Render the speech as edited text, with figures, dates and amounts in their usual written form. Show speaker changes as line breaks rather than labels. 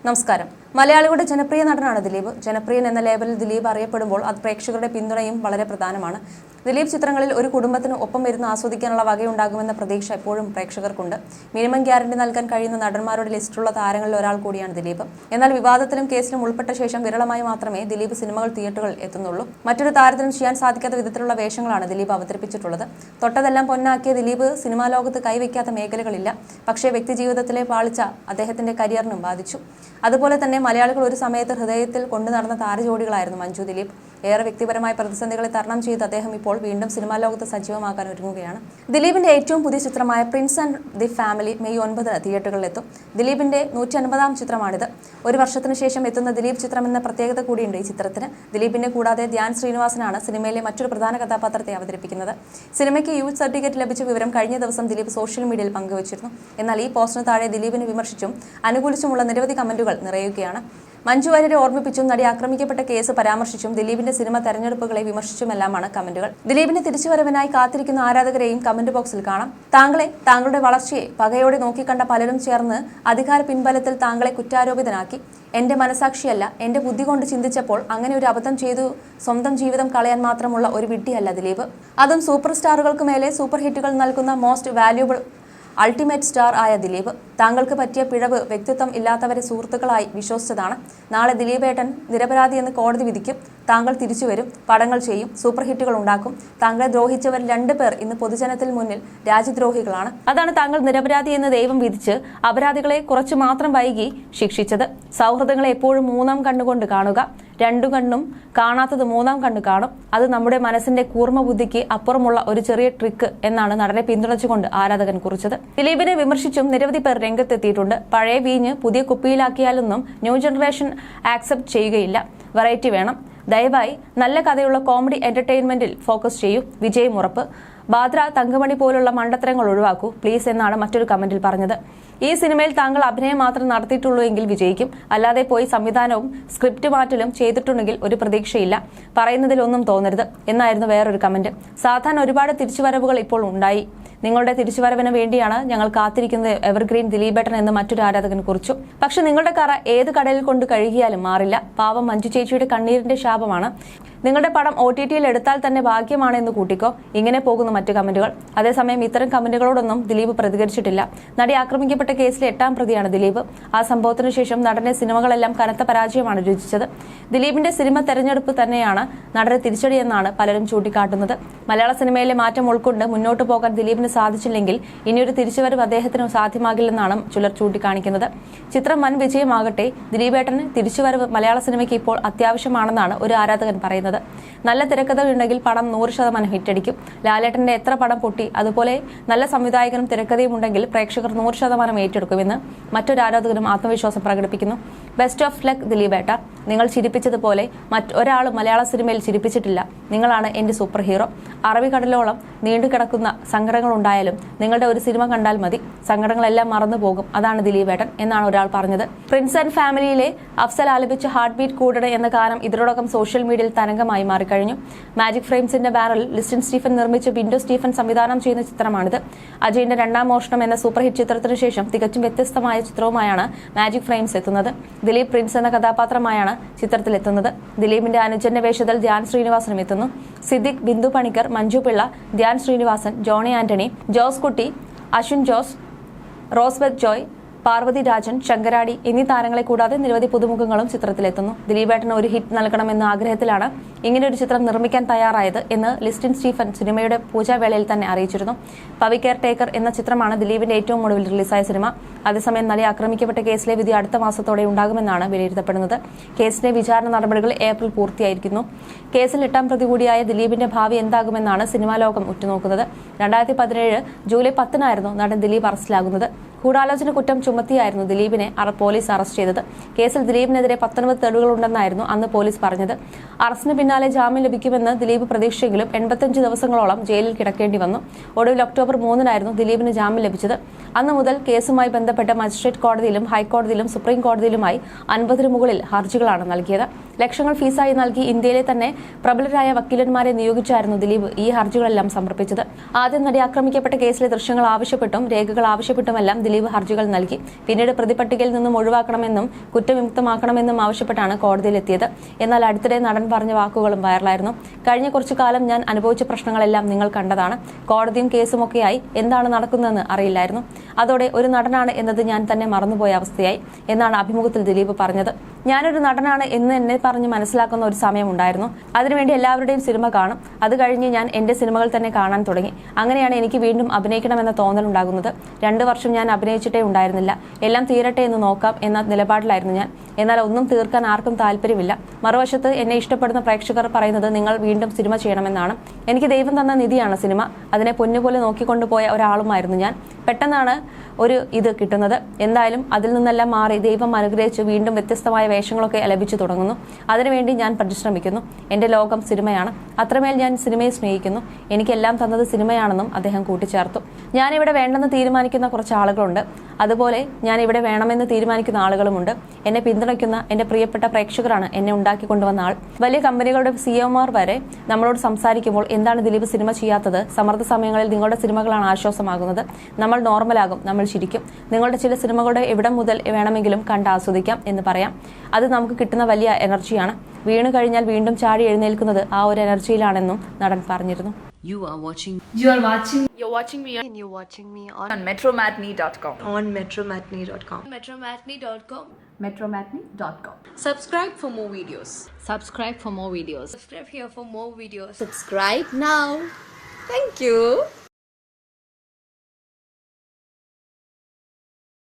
നമസ്കാരം. മലയാളികളുടെ ജനപ്രിയ നടനാണ് ദിലീപ്. ജനപ്രിയൻ എന്ന ലേബലിൽ ദിലീപ് അറിയപ്പെടുമ്പോൾ അത് പ്രേക്ഷകരുടെ പിന്തുണയും വളരെ പ്രധാനമാണ്. ദിലീപ് ചിത്രങ്ങളിൽ ഒരു കുടുംബത്തിന് ഒപ്പം വരുന്ന ആസ്വദിക്കാനുള്ള വകയുണ്ടാകുമെന്ന പ്രതീക്ഷ എപ്പോഴും പ്രേക്ഷകർക്കുണ്ട്. മിനിമം ഗ്യാരണ്ടി നൽകാൻ കഴിയുന്ന നടന്മാരുടെ ലിസ്റ്റിലുള്ള താരങ്ങളിൽ ഒരാൾ കൂടിയാണ് ദിലീപ്. എന്നാൽ വിവാദത്തിലും കേസിലും ഉൾപ്പെട്ട ശേഷം വിരളമായി മാത്രമേ ദിലീപ് സിനിമകൾ തിയേറ്ററുകളിൽ എത്തുന്നുള്ളൂ. മറ്റൊരു താരത്തിനും ചെയ്യാൻ സാധിക്കാത്ത വിധത്തിലുള്ള വേഷങ്ങളാണ് ദിലീപ് അവതരിപ്പിച്ചിട്ടുള്ളത്. തൊട്ടതെല്ലാം പൊന്നാക്കിയ ദിലീപ് സിനിമാ ലോകത്ത് കൈവയ്ക്കാത്ത മേഖലകളില്ല. പക്ഷേ വ്യക്തിജീവിതത്തിലെ പാളിച്ച അദ്ദേഹത്തിന്റെ കരിയറിനും ബാധിച്ചു. അതുപോലെ തന്നെ മലയാളികൾ ഒരു സമയത്ത് ഹൃദയത്തിൽ കൊണ്ടു നടന്ന താരജോഡികളായിരുന്നു മഞ്ജു ദിലീപ്. ഏറെ വ്യക്തിപരമായ പ്രതിസന്ധികളെ തരണം ചെയ്ത് അദ്ദേഹം ഇപ്പോൾ വീണ്ടും സിനിമാ ലോകത്ത് സജീവമാക്കാൻ ഒരുങ്ങുകയാണ്. ദിലീപിന്റെ ഏറ്റവും പുതിയ ചിത്രമായ Prince and the family May 9 തിയേറ്ററുകളിലെത്തും. ദിലീപിന്റെ 150-ാം ചിത്രമാണിത്. ഒരു വർഷത്തിന് ശേഷം എത്തുന്ന ദിലീപ് ചിത്രം എന്ന പ്രത്യേകത കൂടിയുണ്ട് ഈ ചിത്രത്തിന്. ദിലീപിനെ കൂടാതെ ധ്യാൻ ശ്രീനിവാസനാണ് സിനിമയിലെ മറ്റൊരു പ്രധാന കഥാപാത്രത്തെ അവതരിപ്പിക്കുന്നത്. സിനിമയ്ക്ക് യൂത്ത് സർട്ടിഫിക്കറ്റ് ലഭിച്ച വിവരം കഴിഞ്ഞ ദിവസം ദിലീപ് സോഷ്യൽ മീഡിയയിൽ പങ്കുവച്ചിരുന്നു. എന്നാൽ ഈ പോസ്റ്റിന് താഴെ ദിലീപിനെ വിമർശിച്ചും അനുകൂലിച്ചുമുള്ള നിരവധി കമന്റുകൾ നിറയുകയാണ്. മഞ്ജു വാര്യരെ ഓർമ്മിപ്പിച്ചും നടി ആക്രമിക്കപ്പെട്ട കേസ് പരാമർശിച്ചും ദിലീപിന്റെ സിനിമ തെരഞ്ഞെടുപ്പുകളെ വിമർശിച്ചുമെല്ലാമാണ് കമന്റുകൾ. ദിലീപിന്റെ തിരിച്ചുവരവിനായി കാത്തിരിക്കുന്ന ആരാധകരെയും കമന്റ് ബോക്സിൽ കാണാം. താങ്കളെ, താങ്കളുടെ വളർച്ചയെ പകയോടെ നോക്കിക്കണ്ട പലരും ചേർന്ന് അധികാര പിൻബലത്തിൽ താങ്കളെ കുറ്റാരോപിതനാക്കി. എന്റെ മനസാക്ഷിയല്ല, എന്റെ ബുദ്ധി കൊണ്ട് ചിന്തിച്ചപ്പോൾ അങ്ങനെ ഒരു അബദ്ധം ചെയ്തു. സ്വന്തം ജീവിതം കളയാൻ മാത്രമുള്ള ഒരു വിഡ്ഢിയല്ല ദിലീപ്. അതും സൂപ്പർ സ്റ്റാറുകൾക്ക് മേലെ സൂപ്പർ ഹിറ്റുകൾ നൽകുന്ന മോസ്റ്റ് വാല്യൂബിൾ അൾട്ടിമേറ്റ് സ്റ്റാർ ആയ ദിലീപ്. താങ്കൾക്ക് പറ്റിയ പിഴവ് വ്യക്തിത്വം ഇല്ലാത്തവരെ സുഹൃത്തുക്കളായി വിശ്വസിച്ചതാണ്. നാളെ ദിലീപേട്ടൻ നിരപരാധിയെന്ന് കോടതി വിധിക്കും. താങ്കൾ തിരിച്ചു വരും, പടങ്ങൾ ചെയ്യും, സൂപ്പർ ഹിറ്റുകൾ ഉണ്ടാക്കും. താങ്കളെ ദ്രോഹിച്ചവർ 2 പേർ ഇന്ന് പൊതുജനത്തിൽ മുന്നിൽ രാജ്യദ്രോഹികളാണ്. അതാണ് താങ്കൾ നിരപരാധി എന്ന് ദൈവം വിധിച്ച് അപരാധികളെ കുറച്ചു മാത്രം വൈകി ശിക്ഷിച്ചത്. സൗഹൃദങ്ങളെ എപ്പോഴും 3-ാം കണ്ണുകൊണ്ട് കാണുക. 2 കണ്ണും കാണാത്തത് 3-ാം കണ്ണ് കാണും. അത് നമ്മുടെ മനസ്സിന്റെ കൂർമ്മ ബുദ്ധിക്ക് അപ്പുറമുള്ള ഒരു ചെറിയ ട്രിക്ക് എന്നാണ് നടനെ പിന്തുണച്ചുകൊണ്ട് ആരാധകൻ കുറിച്ചത്. ദിലീപിനെ വിമർശിച്ചും നിരവധി പേർ രംഗത്തെത്തിയിട്ടുണ്ട്. പഴയ വീഞ്ഞ് പുതിയ കുപ്പിയിലാക്കിയാലൊന്നും ന്യൂ ജനറേഷൻ ആക്സെപ്റ്റ് ചെയ്യുകയില്ല. വെറൈറ്റി വേണം. ദയവായി നല്ല കഥയുള്ള കോമഡി എന്റർടൈൻമെന്റിൽ ഫോക്കസ് ചെയ്യൂ. വിജയം ഉറപ്പ്. ബാദ്ര, തങ്കമണി പോലുള്ള മണ്ടത്തരങ്ങൾ ഒഴിവാക്കൂ പ്ലീസ് എന്നാണ് മറ്റൊരു കമന്റിൽ പറഞ്ഞത്. ഈ സിനിമയിൽ താങ്കൾ അഭിനയം മാത്രം നടത്തിയിട്ടുള്ളൂ എങ്കിൽ വിജയിക്കും. അല്ലാതെ പോയി സംവിധാനവും സ്ക്രിപ്റ്റ് മാറ്റലും ചെയ്തിട്ടുണ്ടെങ്കിൽ ഒരു പ്രതീക്ഷയില്ല. പറയുന്നതിലൊന്നും തോന്നരുത് എന്നായിരുന്നു വേറൊരു കമന്റ്. സാധാരണ ഒരുപാട് തിരിച്ചുവരവുകൾ ഇപ്പോൾ ഉണ്ടായി. നിങ്ങളുടെ തിരിച്ചുവരവിന് വേണ്ടിയാണ് ഞങ്ങൾ കാത്തിരിക്കുന്നത് എവർഗ്രീൻ ദിലീപേട്ടൻ എന്ന് മറ്റൊരു ആരാധകൻ കുറിച്ചു. പക്ഷെ നിങ്ങളുടെ കറ ഏത് കടലിൽ കൊണ്ട് കഴുകിയാലും മാറില്ല. പാവം മഞ്ജു ചേച്ചിയുടെ കണ്ണീരിന്റെ ശാപമാണ്. നിങ്ങളുടെ പടം OTT-യിൽ എടുത്താൽ തന്നെ ഭാഗ്യമാണ് എന്ന് കൂട്ടിക്കോ. ഇങ്ങനെ പോകുന്നു മറ്റു കമന്റുകൾ. അതേസമയം ഇത്തരം കമന്റുകളോടൊന്നും ദിലീപ് പ്രതികരിച്ചിട്ടില്ല. നടി ആക്രമിക്കപ്പെട്ട കേസിലെ 8-ാം പ്രതിയാണ് ദിലീപ്. ആ സംഭവത്തിനു ശേഷം നടന്റെ സിനിമകളെല്ലാം കനത്ത പരാജയമാണ് രുചിച്ചത്. ദിലീപിന്റെ സിനിമ തെരഞ്ഞെടുപ്പ് തന്നെയാണ് നടനെ തിരിച്ചടിയെന്നാണ് പലരും ചൂണ്ടിക്കാട്ടുന്നത്. മലയാള സിനിമയിലെ മാറ്റം ഉൾക്കൊണ്ട് മുന്നോട്ട് പോകാൻ ദിലീപിന് സാധിച്ചില്ലെങ്കിൽ ഇനിയൊരു തിരിച്ചുവരവ് അദ്ദേഹത്തിന് സാധ്യമാകില്ലെന്നാണ് ചിലർ ചൂണ്ടിക്കാണിക്കുന്നത്. ചിത്രം വൻ വിജയമാകട്ടെ. ദിലീപേട്ടന് തിരിച്ചുവരവ് മലയാള സിനിമയ്ക്ക് ഇപ്പോൾ അത്യാവശ്യമാണെന്നാണ് ഒരു ആരാധകൻ പറയുന്നത്. നല്ല തിരക്കഥയുണ്ടെങ്കിൽ പടം 100% ഹിറ്റടിക്കും. ലാലേട്ടന്റെ എത്ര പടം പൊട്ടി, അതുപോലെ നല്ല സംവിധായകനും തിരക്കഥയും ഉണ്ടെങ്കിൽ പ്രേക്ഷകർ 100% ഏറ്റെടുക്കുമെന്ന് മറ്റൊരു ആരാധകനും ആത്മവിശ്വാസം പ്രകടിപ്പിക്കുന്നു. ബെസ്റ്റ് ഓഫ് ലക്ക് ദിലീപേട്ട. നിങ്ങൾ ചിരിപ്പിച്ചതുപോലെ മറ്റൊരാളും മലയാള സിനിമയിൽ ചിരിപ്പിച്ചിട്ടില്ല. നിങ്ങളാണ് എന്റെ സൂപ്പർ ഹീറോ. അറബിക്കടലോളം നീണ്ടുകിടക്കുന്ന സങ്കടങ്ങളുണ്ടായാലും നിങ്ങളുടെ ഒരു സിനിമ കണ്ടാൽ മതി, സങ്കടങ്ങളെല്ലാം മറന്നു പോകും. അതാണ് ദിലീപേട്ടൻ എന്നാണ് ഒരാൾ പറഞ്ഞത്. പ്രിൻസ് ആൻഡ് ഫാമിലിയിലെ അഫ്സൽ ആലപിച്ച ഹാർട്ട് ബീറ്റ് കൂടണ എന്ന ഗാനം ഇതിനോടകം സോഷ്യൽ മീഡിയയിൽ തരംഗമായി മാറിക്കഴിഞ്ഞു. മാജിക് ഫ്രെയിംസിന്റെ ബാനറിൽ ലിസ്റ്റിൻ സ്റ്റീഫൻ നിർമ്മിച്ച് ബിൻഡോ സ്റ്റീഫൻ സംവിധാനം ചെയ്യുന്ന ചിത്രമാണിത്. അജയന്റെ 2-ാം മോഷണം എന്ന സൂപ്പർ ഹിറ്റ് ചിത്രത്തിനു ശേഷം തികച്ചും വ്യത്യസ്തമായ ചിത്രവുമായാണ് മാജിക് ഫ്രെയിംസ് എത്തുന്നത്. ദിലീപ് പ്രിൻസ് എന്ന കഥാപാത്രമായാണ് ചിത്രത്തിലെത്തുന്നത്. ദിലീപിന്റെ അനുജന്റെ വേഷത്തിൽ ധ്യാൻ ശ്രീനിവാസനും എത്തുന്നു. സിദ്ദിഖ്, ബിന്ദു പണിക്കർ, മഞ്ജു പിള്ള, ധ്യാൻ ശ്രീനിവാസൻ, ജോണി ആന്റണി, ജോസ് കുട്ടി, അശ്വിൻ ജോസ്, റോസ്ബെത്ത് ജോയ്, പാർവതി രാജൻ, ശങ്കരാടി എന്നീ താരങ്ങളെ കൂടാതെ നിരവധി പുതുമുഖങ്ങളും ചിത്രത്തിലെത്തുന്നു. ദിലീപേട്ടന് ഒരു ഹിറ്റ് നൽകണമെന്ന ആഗ്രഹത്തിലാണ് ഇങ്ങനെയൊരു ചിത്രം നിർമ്മിക്കാൻ തയ്യാറായത് എന്ന് ലിസ്റ്റിൻ സ്റ്റീഫൻ സിനിമയുടെ പൂജാവേളയിൽ തന്നെ അറിയിച്ചിരുന്നു. പവി കെയർ ടേക്കർ എന്ന ചിത്രമാണ് ദിലീപിന്റെ ഏറ്റവും ഒടുവിൽ റിലീസായ സിനിമ. അതേസമയം നടി ആക്രമിക്കപ്പെട്ട കേസിലെ വിധി അടുത്ത മാസത്തോടെ ഉണ്ടാകുമെന്നാണ് വിലയിരുത്തപ്പെടുന്നത്. കേസിന്റെ വിചാരണ നടപടികൾ ഏപ്രിൽ പൂർത്തിയായിരിക്കുന്നു. കേസിൽ 8-ാം പ്രതി കൂടിയായ ദിലീപിന്റെ ഭാവി എന്താകുമെന്നാണ് സിനിമാ ലോകം ഉറ്റുനോക്കുന്നത്. 2017 ജൂലൈ 10-നായിരുന്നു നടൻ ദിലീപ് അറസ്റ്റിലാകുന്നത്. ഗൂഢാലോചന കുറ്റം ചുമത്തിയായിരുന്നു ദിലീപിനെ പോലീസ് അറസ്റ്റ് ചെയ്തത്. കേസിൽ ദിലീപിനെതിരെ 19 തെളിവുകളുണ്ടെന്നായിരുന്നു അന്ന് പോലീസ് പറഞ്ഞത്. അറസ്റ്റിന് പിന്നാലെ ജാമ്യം ലഭിക്കുമെന്ന് ദിലീപ് പ്രതീക്ഷിച്ചെങ്കിലും 85 ദിവസങ്ങളോളം ജയിലിൽ കിടക്കേണ്ടി വന്നു. ഒടുവിൽ ഒക്ടോബർ 3-നായിരുന്നു ദിലീപിന് ജാമ്യം ലഭിച്ചത്. അന്ന് മുതൽ കേസുമായി ബന്ധപ്പെട്ട് മജിസ്ട്രേറ്റ് കോടതിയിലും ഹൈക്കോടതിയിലും സുപ്രീം കോടതിയിലുമായി 50-ന് മുകളിൽ ഹർജികളാണ് നൽകിയത്. ലക്ഷങ്ങൾ ഫീസായി നൽകി ഇന്ത്യയിലെ തന്നെ പ്രബലരായ വക്കീലന്മാരെ നിയോഗിച്ചായിരുന്നു ദിലീപ് ഈ ഹർജികളെല്ലാം സമർപ്പിച്ചത്. ആദ്യം നടി ആക്രമിക്കപ്പെട്ട കേസിലെ ദൃശ്യങ്ങൾ ആവശ്യപ്പെട്ടും രേഖകൾ ആവശ്യപ്പെട്ടുമെല്ലാം ദിലീപ് ഹർജികൾ നൽകി. പിന്നീട് പ്രതിപട്ടികയിൽ നിന്നും ഒഴിവാക്കണമെന്നും കുറ്റവിമുക്തമാക്കണമെന്നും ആവശ്യപ്പെട്ടാണ് കോടതിയിലെത്തിയത്. എന്നാൽ അടുത്തിടെ നടൻ പറഞ്ഞ വാക്കുകളും വൈറലായിരുന്നു. കഴിഞ്ഞ കുറച്ചു കാലം ഞാൻ അനുഭവിച്ച പ്രശ്നങ്ങളെല്ലാം നിങ്ങൾ കണ്ടതാണ്. കോടതിയും കേസുമൊക്കെയായി എന്താണ് നടക്കുന്നതെന്ന് അറിയില്ലായിരുന്നു. അതോടെ ഒരു നടനാണ് എന്നത് ഞാൻ തന്നെ മറന്നുപോയ അവസ്ഥയായി എന്നാണ് അഭിമുഖത്തിൽ ദിലീപ് പറഞ്ഞത്. ഞാനൊരു നടനാണ് എന്ന് എന്നെ പറഞ്ഞ് മനസ്സിലാക്കുന്ന ഒരു സമയമുണ്ടായിരുന്നു. അതിനുവേണ്ടി എല്ലാവരുടെയും സിനിമ കാണും. അത് കഴിഞ്ഞ് ഞാൻ എന്റെ സിനിമകൾ തന്നെ കാണാൻ തുടങ്ങി. അങ്ങനെയാണ് എനിക്ക് വീണ്ടും അഭിനയിക്കണമെന്ന തോന്നലുണ്ടാകുന്നത്. 2 വർഷം ഞാൻ അഭിനയിച്ചിട്ടേ ഉണ്ടായിരുന്നില്ല. എല്ലാം തീരട്ടെ എന്ന് നോക്കാം എന്ന നിലപാടിലായിരുന്നു ഞാൻ. എന്നാൽ ഒന്നും തീർക്കാൻ ആർക്കും താല്പര്യമില്ല. മറുവശത്ത് എന്നെ ഇഷ്ടപ്പെടുന്ന പ്രേക്ഷകർ പറയുന്നത് നിങ്ങൾ വീണ്ടും സിനിമ ചെയ്യണമെന്നാണ്. എനിക്ക് ദൈവം തന്ന നിധിയാണ് സിനിമ. അതിനെ പൊന്നുപോലെ നോക്കിക്കൊണ്ടുപോയ ഒരാളുമായിരുന്നു ഞാൻ. പെട്ടെന്നാണ് ഒരു ഇത് കിട്ടുന്നത്. എന്തായാലും അതിൽ നിന്നെല്ലാം മാറി ദൈവം അനുഗ്രഹിച്ച് വീണ്ടും വ്യത്യസ്തമായ വേഷങ്ങളൊക്കെ ലഭിച്ചു തുടങ്ങുന്നു. അതിനുവേണ്ടി ഞാൻ പരിശ്രമിക്കുന്നു. എന്റെ ലോകം സിനിമയാണ്. അത്രമേൽ ഞാൻ സിനിമയെ സ്നേഹിക്കുന്നു. എനിക്കെല്ലാം തന്നത് സിനിമയാണെന്നും അദ്ദേഹം കൂട്ടിച്ചേർത്തു. ഞാനിവിടെ വേണ്ടെന്ന് തീരുമാനിക്കുന്ന കുറച്ച് ആളുകളുണ്ട്. അതുപോലെ ഞാൻ ഇവിടെ വേണമെന്ന് തീരുമാനിക്കുന്ന ആളുകളുമുണ്ട്. എന്നെ പിന്തുണയ്ക്കുന്ന എന്റെ പ്രിയപ്പെട്ട പ്രേക്ഷകരാണ് എന്നെ ഉണ്ടാക്കിക്കൊണ്ടുവന്ന ആൾ. വലിയ കമ്പനികളുടെ സിഇഒമാർ വരെ നമ്മളോട് സംസാരിക്കുമ്പോൾ എന്താണ് ദിലീപ് സിനിമ ചെയ്യാത്തത്? സമ്മർദ്ദ സമയങ്ങളിൽ നിങ്ങളുടെ സിനിമകളാണ് ആശ്വാസമാകുന്നത്. നമ്മൾ നോർമലാകും, നമ്മൾ ചിരിക്കും. നിങ്ങളുടെ ചില സിനിമകളുടെ എവിടം മുതൽ വേണമെങ്കിലും കണ്ട് ആസ്വദിക്കാം എന്ന് പറയാം. അത് നമുക്ക് കിട്ടുന്ന വലിയ എനർജിയാണ്. വീണു കഴിഞ്ഞാൽ വീണ്ടും ചാടി എഴുന്നേൽക്കുന്നത് ആ ഒരു എനർജിയിലാണെന്നും നടൻ പറഞ്ഞിരുന്നു.
You're watching me
on metromatney.com.
on metromatney.com.
Metromatney.com.
Metromatney.com.
Subscribe for more videos.
Subscribe for more videos.
Subscribe here for more videos.
Subscribe now. Thank you.